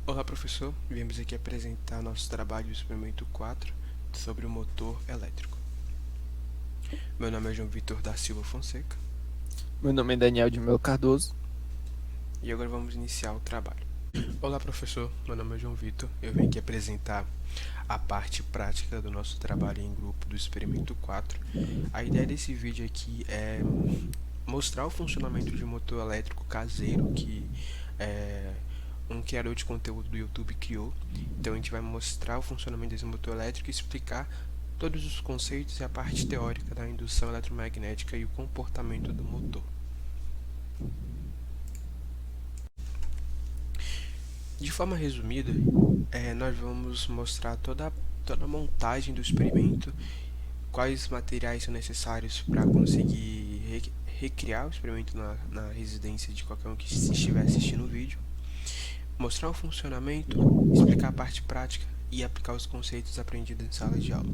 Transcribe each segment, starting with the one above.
Olá, professor. Viemos aqui apresentar nosso trabalho do experimento 4 sobre o motor elétrico. Meu nome é João Vitor da Silva Fonseca Meu nome é Daniel de Melo Cardoso. e agora vamos iniciar o trabalho. Olá, professor. Meu nome é João Vitor. Eu venho aqui apresentar a parte prática do nosso trabalho em grupo do experimento 4. A ideia desse vídeo aqui é mostrar o funcionamento de um motor elétrico caseiro que um criador de conteúdo do YouTube criou. Então a gente vai mostrar o funcionamento desse motor elétrico e explicar todos os conceitos e a parte teórica da indução eletromagnética e o comportamento do motor. De forma resumida, nós vamos mostrar toda a montagem do experimento, quais materiais são necessários para conseguir recriar o experimento na residência de qualquer um que estiver assistindo o vídeo, mostrar o funcionamento, explicar a parte prática e aplicar os conceitos aprendidos em sala de aula.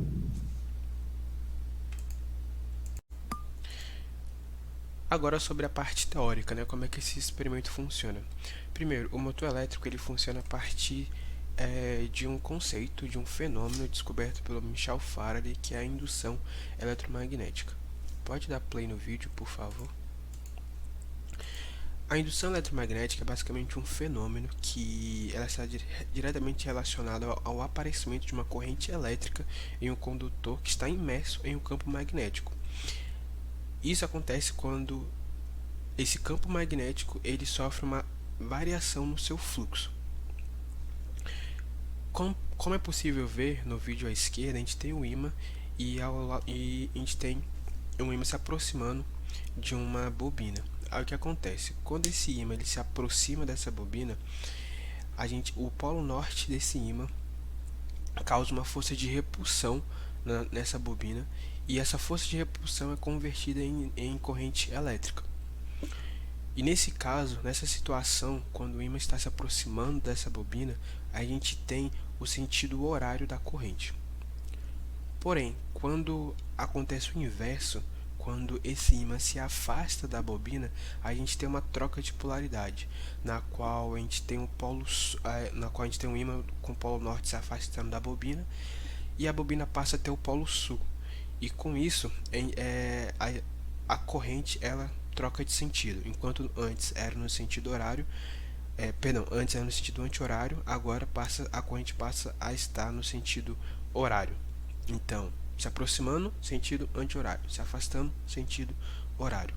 Agora sobre a parte teórica, né, como é que esse experimento funciona. Primeiro, o motor elétrico ele funciona a partir de um conceito, de um fenômeno descoberto pelo Michel Faraday, que é a indução eletromagnética. Pode dar play no vídeo, por favor? A indução eletromagnética é basicamente um fenômeno que ela está diretamente relacionada ao aparecimento de uma corrente elétrica em um condutor que está imerso em um campo magnético. Isso acontece quando esse campo magnético ele sofre uma variação no seu fluxo. Como é possível ver no vídeo à esquerda, a gente tem um ímã e a gente tem um ímã se aproximando de uma bobina. Aí o que acontece? Quando esse ímã ele se aproxima dessa bobina, o polo norte desse ímã causa uma força de repulsão nessa bobina e essa força de repulsão é convertida em corrente elétrica. E nesse caso, nessa situação, quando o ímã está se aproximando dessa bobina, a gente tem o sentido horário da corrente. Porém, quando acontece o inverso, quando esse ímã se afasta da bobina, a gente tem uma troca de polaridade, na qual a gente tem um ímã com o polo norte se afastando da bobina e a bobina passa a ter o polo sul. E com isso, a corrente ela troca de sentido. Enquanto antes era no sentido horário, antes era no sentido anti-horário, agora a corrente passa a estar no sentido horário. Então, se aproximando, sentido anti-horário, se afastando, sentido horário.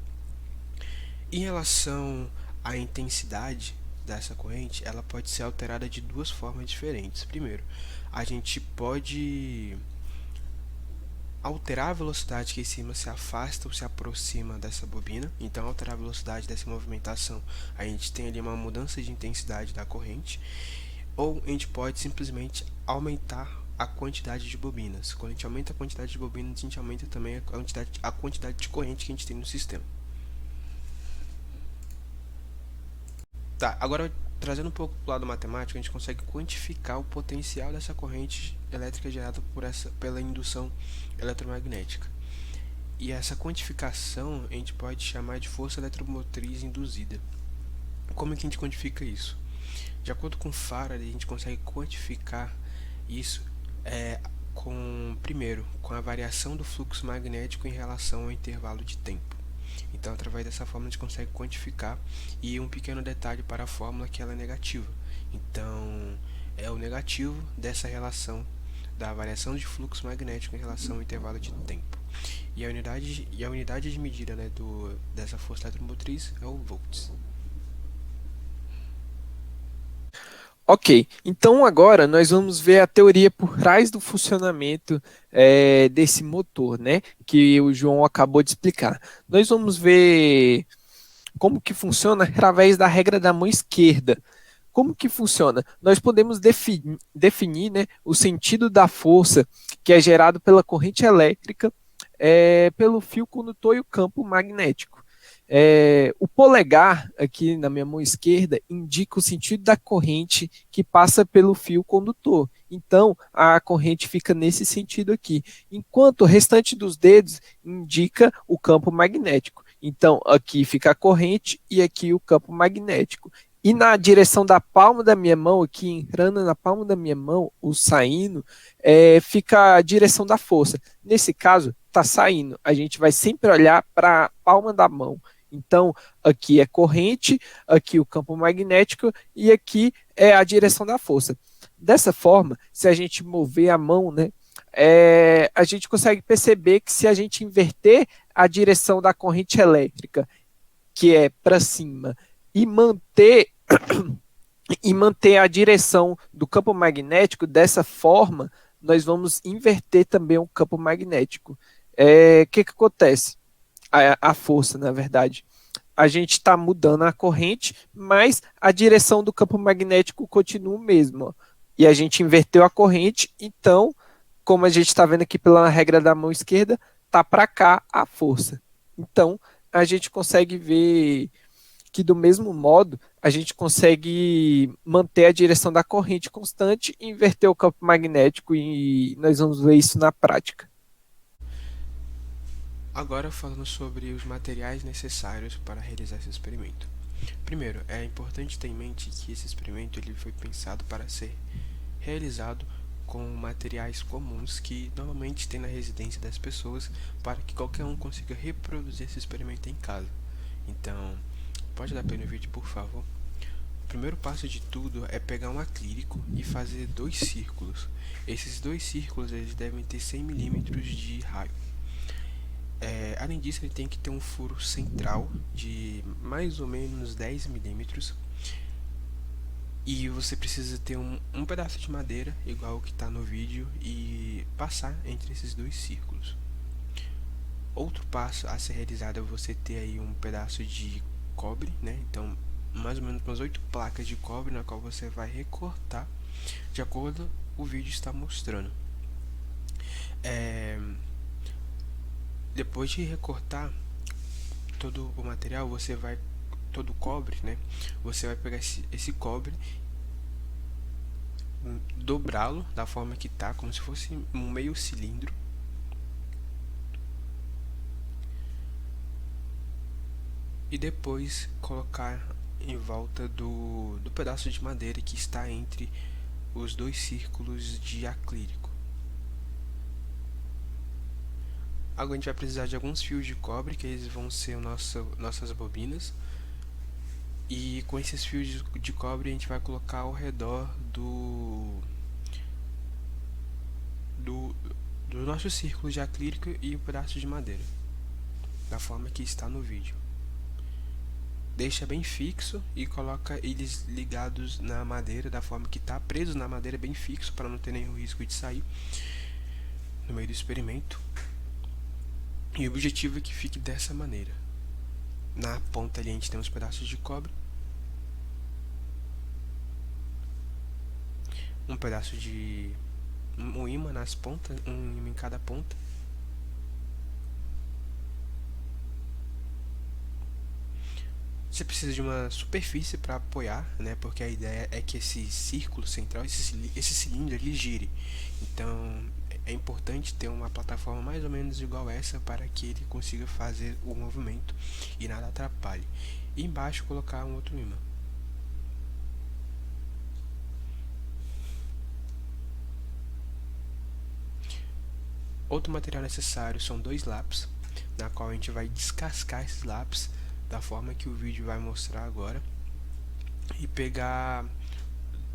Em relação à intensidade dessa corrente, ela pode ser alterada de duas formas diferentes. Primeiro, a gente pode alterar a velocidade que esse ímã se afasta ou se aproxima dessa bobina. Então, alterar a velocidade dessa movimentação, a gente tem ali uma mudança de intensidade da corrente. Ou a gente pode simplesmente aumentar a quantidade de bobinas. Quando a gente aumenta a quantidade de bobinas, a gente aumenta também a quantidade de corrente que a gente tem no sistema. Tá, agora trazendo um pouco para o lado matemático, a gente consegue quantificar o potencial dessa corrente elétrica gerada pela indução eletromagnética. E essa quantificação a gente pode chamar de força eletromotriz induzida. Como é que a gente quantifica isso? De acordo com Faraday, a gente consegue quantificar isso primeiro, com a variação do fluxo magnético em relação ao intervalo de tempo. Então, através dessa fórmula, a gente consegue quantificar. E um pequeno detalhe para a fórmula que ela é negativa. Então, é o negativo dessa relação da variação de fluxo magnético em relação ao intervalo de tempo. E a unidade de medida, né, dessa força eletromotriz é o volts. Ok, então agora nós vamos ver a teoria por trás do funcionamento desse motor, né? Que o João acabou de explicar. Nós vamos ver como que funciona através da regra da mão esquerda. Como que funciona? Nós podemos definir, né, o sentido da força que é gerado pela corrente elétrica pelo fio condutor e o campo magnético. O polegar, aqui na minha mão esquerda, indica o sentido da corrente que passa pelo fio condutor. Então, a corrente fica nesse sentido aqui, enquanto o restante dos dedos indica o campo magnético. Então, aqui fica a corrente e aqui o campo magnético. e na direção da palma da minha mão, aqui entrando na palma da minha mão, o saindo, fica a direção da força. Nesse caso, está saindo. A gente vai sempre olhar para a palma da mão. Então, aqui é corrente, aqui o campo magnético e aqui é a direção da força. Dessa forma, se a gente mover a mão, né, a gente consegue perceber que se a gente inverter a direção da corrente elétrica, que é para cima, e manter a direção do campo magnético dessa forma, nós vamos inverter também o campo magnético. Que acontece? A força, na verdade. A gente está mudando a corrente, mas a direção do campo magnético continua o mesmo. Ó. E a gente inverteu a corrente, então, como a gente está vendo aqui pela regra da mão esquerda, tá para cá a força. Então, a gente consegue ver que do mesmo modo a gente consegue manter a direção da corrente constante e inverter o campo magnético, e nós vamos ver isso na prática. Agora falando sobre os materiais necessários para realizar esse experimento. Primeiro, é importante ter em mente que esse experimento ele foi pensado para ser realizado com materiais comuns que normalmente tem na residência das pessoas, para que qualquer um consiga reproduzir esse experimento em casa. Então, pode dar play no vídeo, por favor. O primeiro passo de tudo é pegar um acrílico e fazer 2 círculos. Esses 2 círculos eles devem ter 100 milímetros de raio. Além disso, ele tem que ter um furo central de mais ou menos 10 milímetros. E você precisa ter um pedaço de madeira, igual o que está no vídeo, e passar entre esses 2 círculos. Outro passo a ser realizado é você ter aí um pedaço de cobre, né? Então, mais ou menos umas 8 placas de cobre, na qual você vai recortar de acordo com o vídeo está mostrando. Depois de recortar todo o material, todo o cobre, né? Você vai pegar esse cobre, dobrá-lo da forma que tá, como se fosse um meio cilindro. E depois colocar em volta do pedaço de madeira que está entre os 2 círculos de acrílico. Agora a gente vai precisar de alguns fios de cobre, que eles vão ser nossas bobinas. E com esses fios de cobre a gente vai colocar ao redor do nosso círculo de acrílico e o pedaço de madeira, da forma que está no vídeo. Deixa bem fixo e coloca eles ligados na madeira, da forma que está preso na madeira, bem fixo, para não ter nenhum risco de sair no meio do experimento. E o objetivo é que fique dessa maneira. Na ponta ali a gente tem uns pedaços de cobre, um pedaço de um ímã nas pontas, um ímã em cada ponta. Você precisa de uma superfície para apoiar, né? Porque a ideia é que esse círculo central, esse cilindro, ele gire. Então é importante ter uma plataforma mais ou menos igual essa para que ele consiga fazer o movimento e nada atrapalhe. E embaixo colocar um outro ímã. Outro material necessário são 2 lápis, na qual a gente vai descascar esses lápis da forma que o vídeo vai mostrar agora, e pegar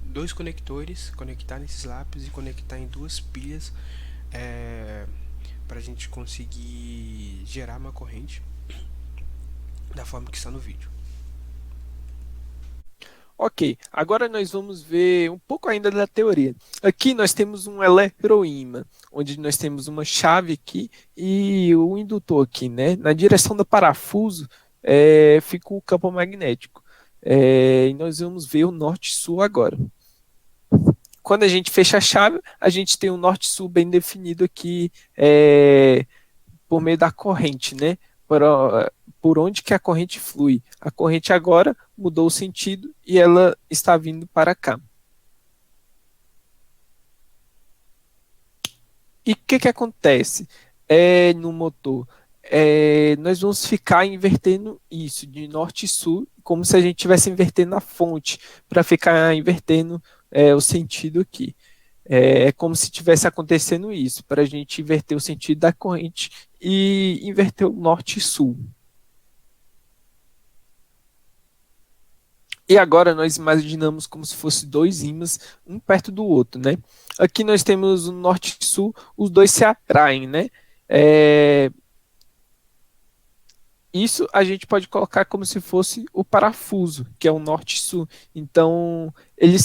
2 conectores, conectar nesses lápis e conectar em 2 pilhas, para a gente conseguir gerar uma corrente da forma que está no vídeo. Ok, agora nós vamos ver um pouco ainda da teoria. Aqui nós temos um eletroímã, onde nós temos uma chave aqui e o indutor aqui, né? Na direção do parafuso fica o campo magnético. E nós vamos ver o norte-sul agora. Quando a gente fecha a chave, a gente tem um norte-sul bem definido aqui por meio da corrente, né? Por onde que a corrente flui. A corrente agora mudou o sentido e ela está vindo para cá. E o que acontece no motor? Nós vamos ficar invertendo isso de norte e sul como se a gente estivesse invertendo a fonte, para ficar invertendo o sentido aqui. É como se tivesse acontecendo isso, para a gente inverter o sentido da corrente e inverter o norte e sul. E agora nós imaginamos como se fossem dois ímãs, um perto do outro, né? Aqui nós temos o norte e sul, os dois se atraem, né? É, Isso a gente pode colocar como se fosse o parafuso, que é o norte e sul. Então, ele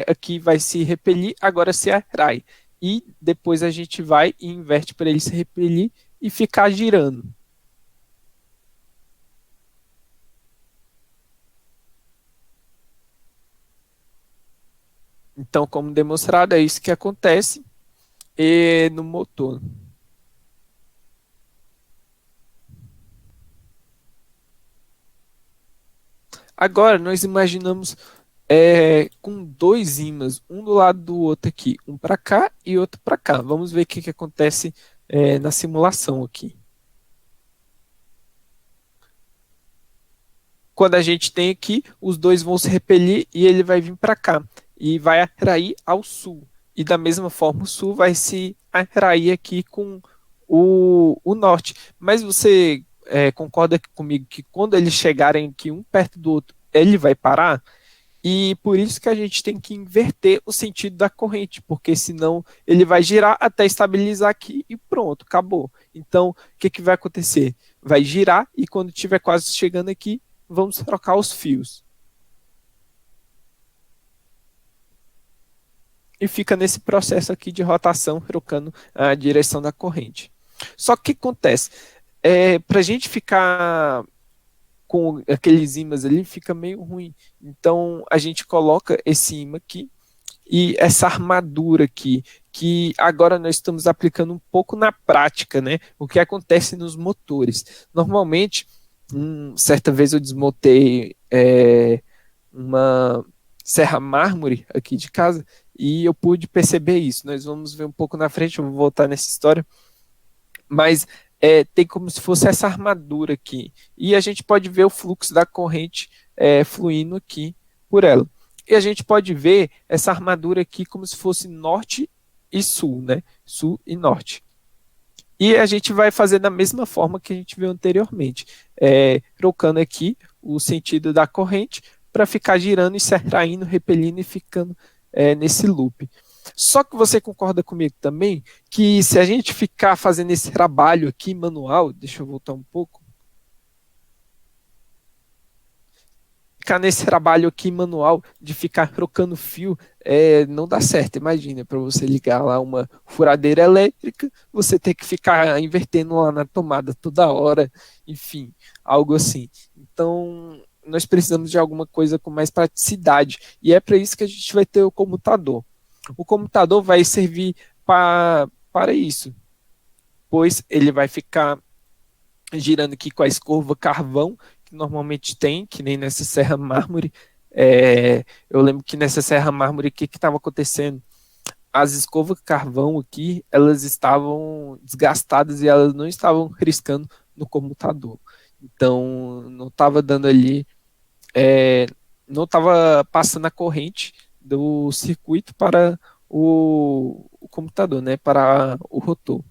aqui vai se repelir, agora se atrai. E depois a gente vai e inverte para ele se repelir e ficar girando. Então, como demonstrado, é isso que acontece no motor. Agora, nós imaginamos com dois ímãs, um do lado do outro aqui, um para cá e outro para cá. Vamos ver o que acontece na simulação aqui. Quando a gente tem aqui, os dois vão se repelir e ele vai vir para cá e vai atrair ao sul. E da mesma forma, o sul vai se atrair aqui com o norte. Mas você concorda comigo que quando eles chegarem aqui um perto do outro, ele vai parar? E por isso que a gente tem que inverter o sentido da corrente, porque senão ele vai girar até estabilizar aqui e pronto, acabou. Então, o que vai acontecer? Vai girar e quando estiver quase chegando aqui, vamos trocar os fios. E fica nesse processo aqui de rotação, trocando a direção da corrente. Só que o que acontece? Para a gente ficar com aqueles ímãs ali, fica meio ruim. Então, a gente coloca esse ímã aqui e essa armadura aqui, que agora nós estamos aplicando um pouco na prática, né? O que acontece nos motores. Normalmente, certa vez eu desmontei uma serra mármore aqui de casa e eu pude perceber isso. Nós vamos ver um pouco na frente, eu vou voltar nessa história, mas tem como se fosse essa armadura aqui. E a gente pode ver o fluxo da corrente fluindo aqui por ela. E a gente pode ver essa armadura aqui como se fosse norte e sul, né? Sul e norte. E a gente vai fazer da mesma forma que a gente viu anteriormente, trocando aqui o sentido da corrente para ficar girando e se atraindo, repelindo e ficando nesse loop. Só que você concorda comigo também que se a gente ficar fazendo esse trabalho aqui manual, deixa eu voltar um pouco, ficar nesse trabalho aqui manual de ficar trocando fio, não dá certo. Imagina, para você ligar lá uma furadeira elétrica, você ter que ficar invertendo lá na tomada toda hora, enfim, algo assim. Então, nós precisamos de alguma coisa com mais praticidade, e é para isso que a gente vai ter o comutador. O computador vai servir para isso, pois ele vai ficar girando aqui com a escova carvão, que normalmente tem, que nem nessa serra mármore. Eu lembro que nessa serra mármore, o que estava acontecendo? As escovas carvão aqui, elas estavam desgastadas e elas não estavam riscando no computador. Então, não estava dando ali, não estava passando a corrente do circuito para o computador, né, para o rotor.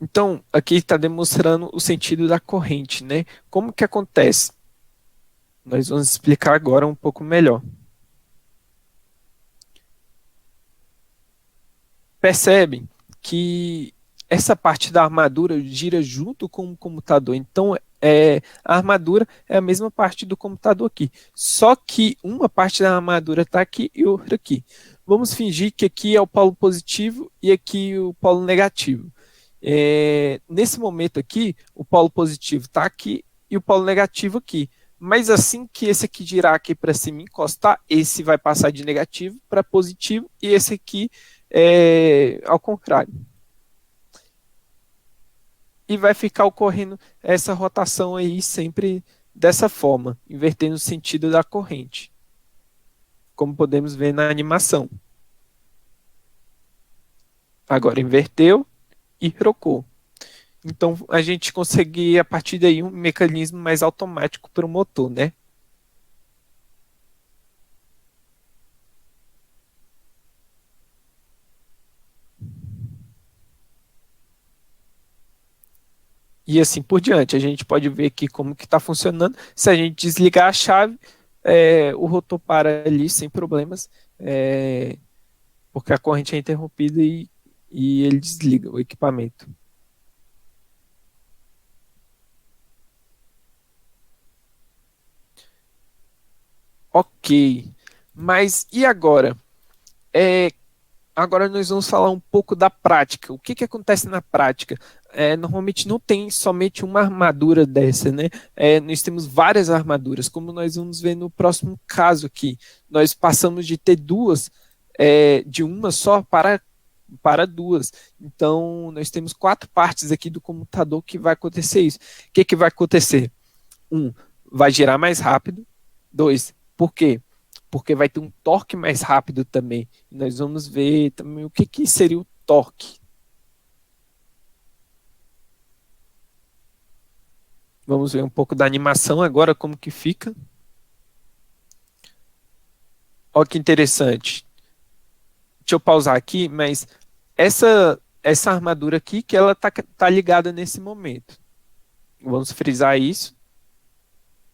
Então, aqui está demonstrando o sentido da corrente, né? Como que acontece? Nós vamos explicar agora um pouco melhor. Percebem que essa parte da armadura gira junto com o computador. Então, a armadura é a mesma parte do computador aqui. Só que uma parte da armadura está aqui e outra aqui. Vamos fingir que aqui é o polo positivo e aqui o polo negativo. Nesse momento aqui, o polo positivo está aqui e o polo negativo aqui. Mas assim que esse aqui girar aqui para cima e encostar, esse vai passar de negativo para positivo e esse aqui ao contrário. E vai ficar ocorrendo essa rotação aí sempre dessa forma, invertendo o sentido da corrente, como podemos ver na animação. Agora inverteu e trocou. Então a gente consegue a partir daí um mecanismo mais automático para o motor, né? E assim por diante. A gente pode ver aqui como que está funcionando. Se a gente desligar a chave, o rotor para ali sem problemas, é, porque a corrente é interrompida e ele desliga o equipamento. Ok, mas e agora? É, Agora nós vamos falar um pouco da prática. O que que acontece na prática? Normalmente não tem somente uma armadura dessa, né? Nós temos várias armaduras, como nós vamos ver no próximo caso aqui. Nós passamos de ter duas, de uma só para duas. Então, nós temos quatro partes aqui do computador que vai acontecer isso. O que que vai acontecer? Um, vai girar mais rápido. Dois, por quê? Porque vai ter um torque mais rápido também. E nós vamos ver também o que, que seria o torque. Vamos ver um pouco da animação agora, como que fica. Olha que interessante. Deixa eu pausar aqui, mas essa armadura aqui que ela tá ligada nesse momento. Vamos frisar isso.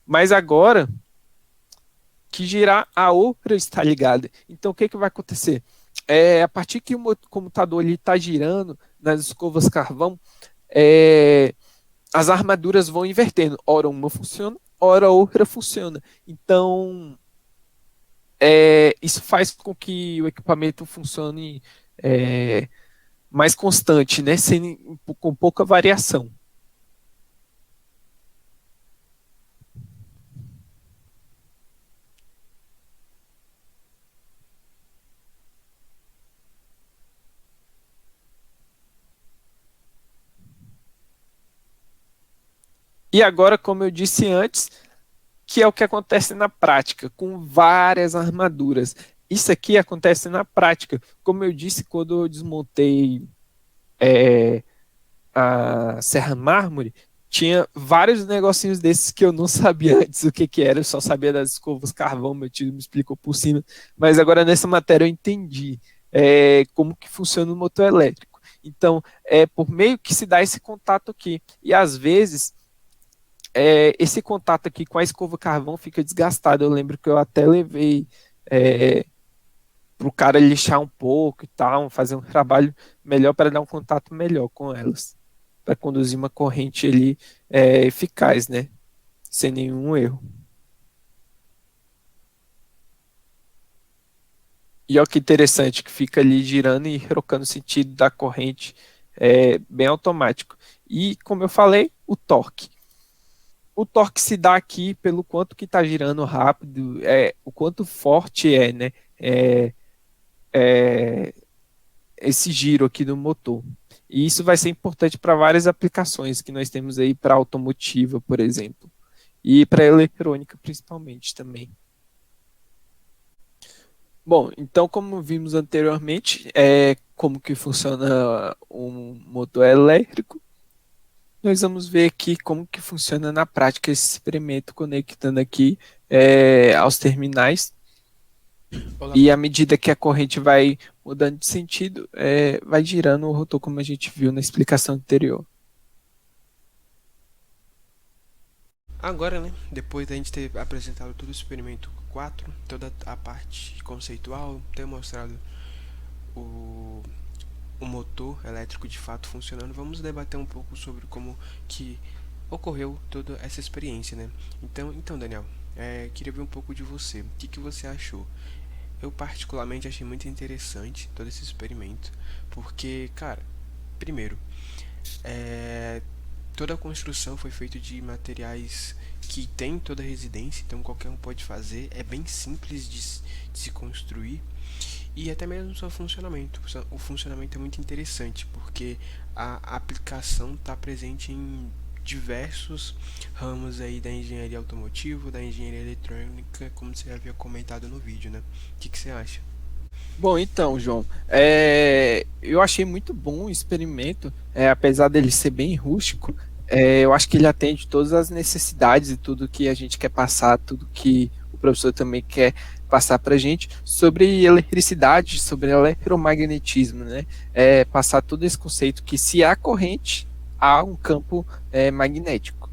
Mas agora que girar, a outra está ligada. Então, o que, que vai acontecer? A partir que o computador está girando nas escovas carvão, é, as armaduras vão invertendo. Ora uma funciona, ora a outra funciona. Então, isso faz com que o equipamento funcione mais constante, né? Com pouca variação. E agora, como eu disse antes, que é o que acontece na prática, com várias armaduras. Isso aqui acontece na prática. Como eu disse, quando eu desmontei é, a Serra Mármore, tinha vários negocinhos desses que eu não sabia antes o que, que era, eu só sabia das escovas carvão, meu tio me explicou por cima, mas agora nessa matéria eu entendi como que funciona o motor elétrico. Então, é por meio que se dá esse contato aqui. E às vezes esse contato aqui com a escova carvão fica desgastado. Eu lembro que eu até levei para o cara lixar um pouco e tal, fazer um trabalho melhor para dar um contato melhor com elas, para conduzir uma corrente ali eficaz, né? Sem nenhum erro. E olha que interessante que fica ali girando e trocando o sentido da corrente, bem automático. E como eu falei, o torque. O torque se dá aqui pelo quanto que está girando rápido, o quanto forte né? É, é, esse giro aqui do motor. E isso vai ser importante para várias aplicações que nós temos aí para automotiva, por exemplo, e para eletrônica principalmente também. Bom, então como vimos anteriormente, como que funciona um motor elétrico, nós vamos ver aqui como que funciona na prática esse experimento conectando aqui aos terminais. Olá, E à medida que a corrente vai mudando de sentido, vai girando o rotor, como a gente viu na explicação anterior. agora, né, depois da gente ter apresentado todo o experimento 4, toda a parte conceitual, ter mostrado o, o motor elétrico de fato funcionando, vamos debater um pouco sobre como que ocorreu toda essa experiência, né? Então Daniel, queria ver um pouco de você. O que, que você achou? Eu particularmente achei muito interessante todo esse experimento, porque, cara, primeiro, é, toda a construção foi feita de materiais que tem em toda a residência, então qualquer um pode fazer, é bem simples de se construir e até mesmo o seu funcionamento. O funcionamento é muito interessante porque a aplicação está presente em diversos ramos aí da engenharia automotiva, da engenharia eletrônica, como você havia comentado no vídeo, né? O que, que você acha? Bom, então, João, eu achei muito bom o experimento, apesar dele ser bem rústico, eu acho que ele atende todas as necessidades e tudo que a gente quer passar, tudo que o professor também quer passar para a gente sobre eletricidade, sobre eletromagnetismo, né? Passar todo esse conceito que se há corrente, há um campo magnético.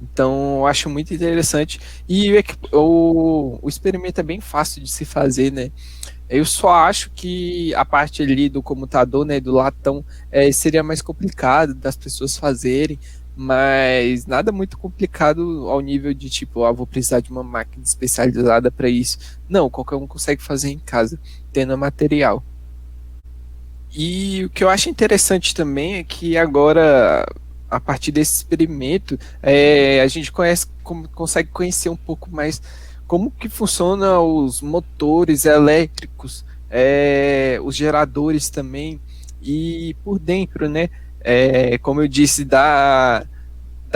Então, eu acho muito interessante. E o experimento é bem fácil de se fazer, né? Eu só acho que a parte ali do comutador, né, do latão, seria mais complicado das pessoas fazerem, mas nada muito complicado ao nível de tipo, vou precisar de uma máquina especializada para isso. Não, qualquer um consegue fazer em casa, tendo material. E o que eu acho interessante também é que agora, a partir desse experimento, a gente consegue conhecer um pouco mais como que funcionam os motores elétricos, os geradores também, e por dentro, né? Como eu disse, da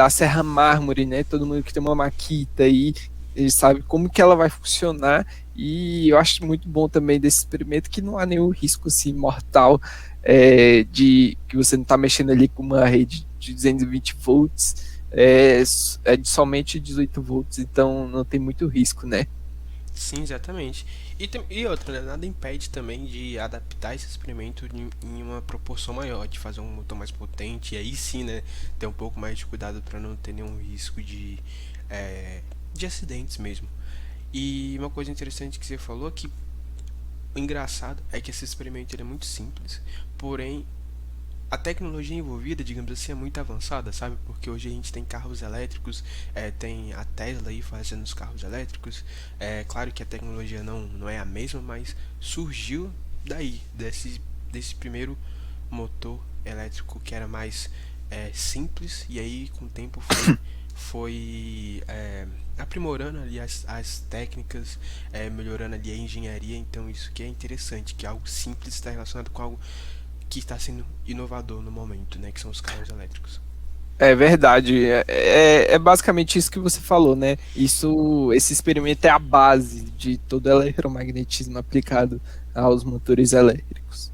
Serra Mármore, né? Todo mundo que tem uma Makita aí, ele sabe como que ela vai funcionar. E eu acho muito bom também desse experimento que não há nenhum risco assim mortal, de que você não está mexendo ali com uma rede de 220 volts, é de somente 18 volts, então não tem muito risco, né? Sim, exatamente. E outra, né? Nada impede também de adaptar esse experimento em uma proporção maior, de fazer um motor mais potente, e aí sim, né, ter um pouco mais de cuidado para não ter nenhum risco é, de acidentes mesmo. E uma coisa interessante que você falou, que o engraçado é que esse experimento ele é muito simples, porém a tecnologia envolvida, digamos assim, é muito avançada, sabe? Porque hoje a gente tem carros elétricos, tem a Tesla aí fazendo os carros elétricos. É claro que a tecnologia não é a mesma, mas surgiu daí, desse primeiro motor elétrico que era mais simples, e aí com o tempo foi aprimorando ali as técnicas, melhorando ali a engenharia. Então isso que é interessante, que algo simples está relacionado com algo que está sendo inovador no momento, né, que são os carros elétricos. É verdade, é basicamente isso que você falou, né? Esse experimento é a base de todo o eletromagnetismo aplicado aos motores elétricos.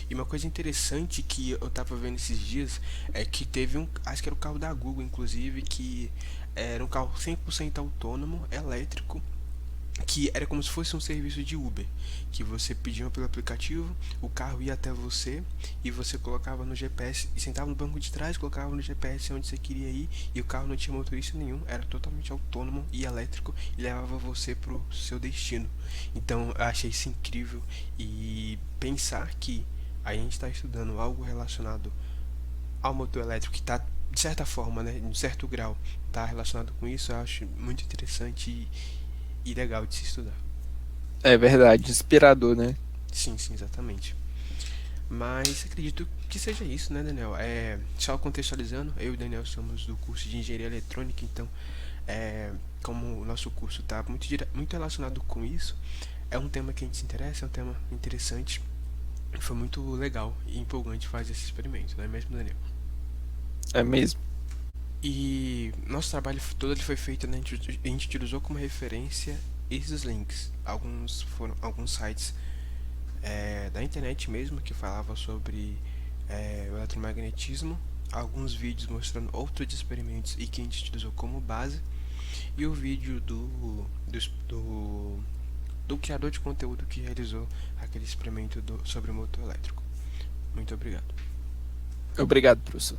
E uma coisa interessante que eu tava vendo esses dias é que teve acho que era o carro da Google, inclusive, que era um carro 100% autônomo, elétrico, que era como se fosse um serviço de Uber, que você pedia pelo aplicativo, o carro ia até você e você colocava no GPS e sentava no banco de trás, colocava no GPS onde você queria ir, e o carro não tinha motorista nenhum, era totalmente autônomo e elétrico e levava você pro seu destino. Então eu achei isso incrível, e pensar que a gente está estudando algo relacionado ao motor elétrico que está de certa forma, né, em certo grau, está relacionado com isso, eu acho muito interessante e legal de se estudar. É verdade, inspirador, né? Sim, sim, exatamente. Mas acredito que seja isso, né, Daniel? Só contextualizando, eu e o Daniel somos do curso de Engenharia Eletrônica, então, como o nosso curso está muito relacionado com isso, é um tema que a gente se interessa, é um tema interessante. Foi muito legal e empolgante fazer esse experimento, não é mesmo, Daniel? É mesmo. E nosso trabalho todo ele foi feito, né? A gente utilizou como referência esses links. Alguns foram alguns sites da internet mesmo que falava sobre o eletromagnetismo, alguns vídeos mostrando outros experimentos e que a gente utilizou como base, e o vídeo do criador de conteúdo que realizou aquele experimento sobre o motor elétrico. Muito obrigado. Obrigado, professor.